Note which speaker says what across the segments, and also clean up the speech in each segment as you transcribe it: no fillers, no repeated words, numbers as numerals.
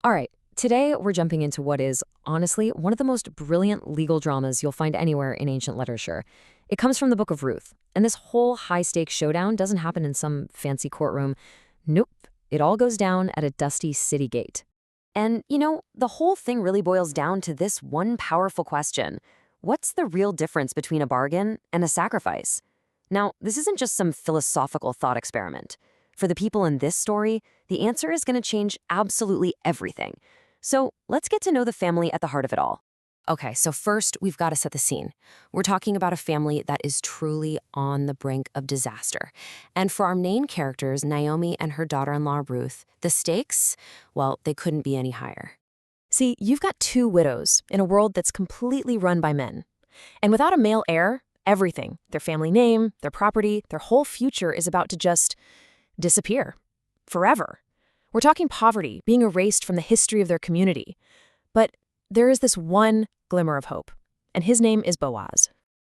Speaker 1: All right, today we're jumping into what is, honestly, one of the most brilliant legal dramas you'll find anywhere in ancient literature. It comes from the Book of Ruth, and this whole high-stakes showdown doesn't happen in some fancy courtroom. Nope, it all goes down at a dusty city gate. And, the whole thing really boils down to this one powerful question. What's the real difference between a bargain and a sacrifice? Now, this isn't just some philosophical thought experiment. For the people in this story, the answer is going to change absolutely everything. So let's get to know the family at the heart of it all. Okay, so first, we've got to set the scene. We're talking about a family that is truly on the brink of disaster. And for our main characters, Naomi and her daughter-in-law, Ruth, the stakes, well, they couldn't be any higher. See, you've got two widows in a world that's completely run by men. And without a male heir, everything, their family name, their property, their whole future is about to just disappear. Forever. We're talking poverty, being erased from the history of their community. But there is this one glimmer of hope, and his name is Boaz.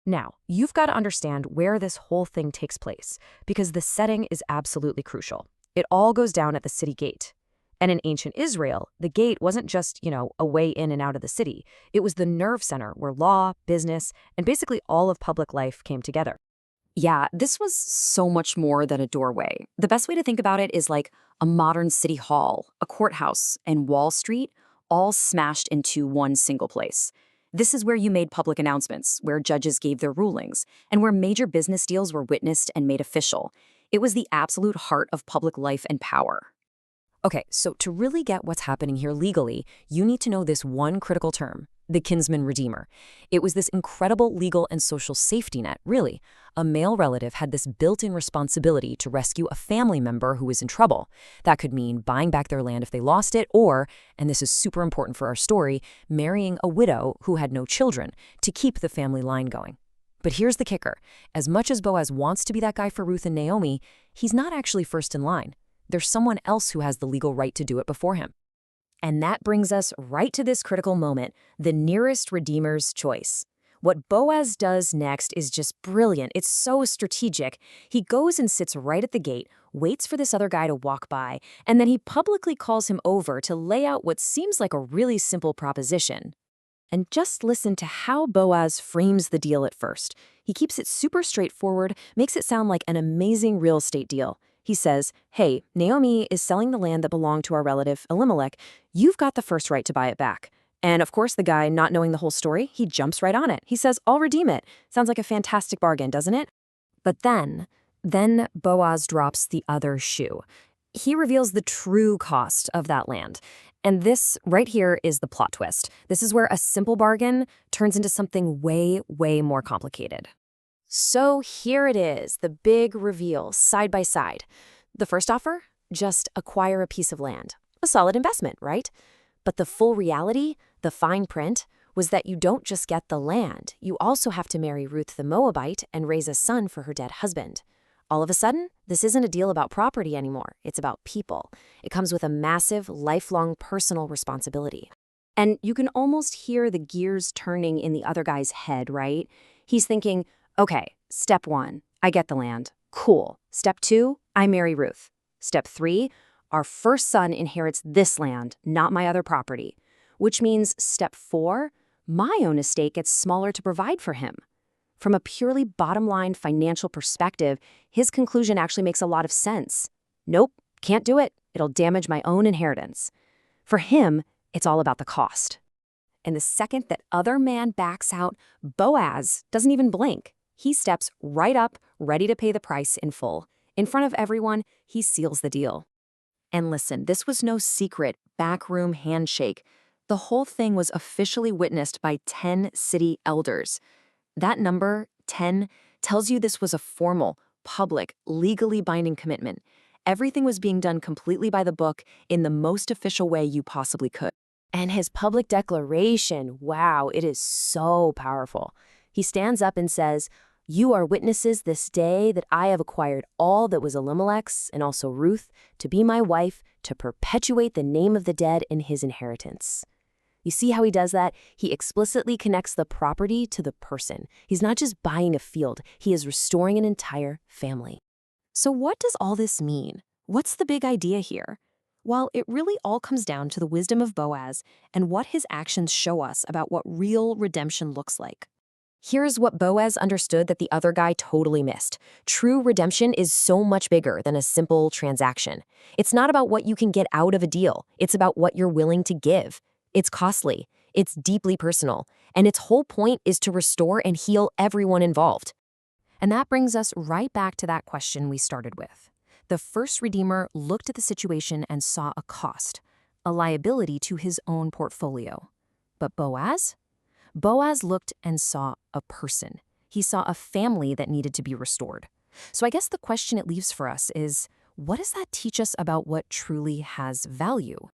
Speaker 1: Now, you've got to understand where this whole thing takes place, because the setting is absolutely crucial. It all goes down at the city gate. And in ancient Israel, the gate wasn't just, a way in and out of the city. It was the nerve center where law, business, and basically all of public life came together. Yeah, this was so much more than a doorway. The best way to think about it is like a modern city hall, a courthouse, and Wall Street all smashed into one single place. This is where you made public announcements, where judges gave their rulings, and where major business deals were witnessed and made official. It was the absolute heart of public life and power. Okay, so to really get what's happening here legally, you need to know this one critical term, the kinsman redeemer. It was this incredible legal and social safety net, really. A male relative had this built-in responsibility to rescue a family member who was in trouble. That could mean buying back their land if they lost it, or, and this is super important for our story, marrying a widow who had no children to keep the family line going. But here's the kicker. As much as Boaz wants to be that guy for Ruth and Naomi, he's not actually first in line. There's someone else who has the legal right to do it before him. And that brings us right to this critical moment, the nearest redeemer's choice. What Boaz does next is just brilliant. It's so strategic. He goes and sits right at the gate, waits for this other guy to walk by, and then he publicly calls him over to lay out what seems like a really simple proposition. And just listen to how Boaz frames the deal at first. He keeps it super straightforward, makes it sound like an amazing real estate deal. He says, hey, Naomi is selling the land that belonged to our relative Elimelech. You've got the first right to buy it back. And of course, the guy, not knowing the whole story, he jumps right on it. He says, I'll redeem it. Sounds like a fantastic bargain, doesn't it? But then Boaz drops the other shoe. He reveals the true cost of that land. And this right here is the plot twist. This is where a simple bargain turns into something way, way more complicated. So here it is, the big reveal, side by side. The first offer? Just acquire a piece of land. A solid investment, right? But the full reality, the fine print, was that you don't just get the land. You also have to marry Ruth the Moabite and raise a son for her dead husband. All of a sudden, this isn't a deal about property anymore. It's about people. It comes with a massive, lifelong personal responsibility. And you can almost hear the gears turning in the other guy's head, right? He's thinking, okay, step 1, I get the land. Cool. Step 2, I marry Ruth. Step 3, our first son inherits this land, not my other property. Which means step 4, my own estate gets smaller to provide for him. From a purely bottom-line financial perspective, his conclusion actually makes a lot of sense. Nope, can't do it. It'll damage my own inheritance. For him, it's all about the cost. And the second that other man backs out, Boaz doesn't even blink. He steps right up, ready to pay the price in full. In front of everyone, he seals the deal. And listen, this was no secret backroom handshake. The whole thing was officially witnessed by 10 city elders. That number, 10, tells you this was a formal, public, legally binding commitment. Everything was being done completely by the book in the most official way you possibly could. And his public declaration, wow, it is so powerful. He stands up and says, you are witnesses this day that I have acquired all that was Elimelech's and also Ruth to be my wife to perpetuate the name of the dead in his inheritance. You see how he does that? He explicitly connects the property to the person. He's not just buying a field, he is restoring an entire family. So what does all this mean? What's the big idea here?
Speaker 2: Well, it really all comes down to the wisdom of Boaz and what his actions show us about what real redemption looks like.
Speaker 1: Here's what Boaz understood that the other guy totally missed. True redemption is so much bigger than a simple transaction. It's not about what you can get out of a deal. It's about what you're willing to give. It's costly. It's deeply personal. And its whole point is to restore and heal everyone involved.
Speaker 2: And that brings us right back to that question we started with. The first Redeemer looked at the situation and saw a cost, a liability to his own portfolio. But Boaz? Boaz looked and saw a person. He saw a family that needed to be restored. So I guess the question it leaves for us is, what does that teach us about what truly has value?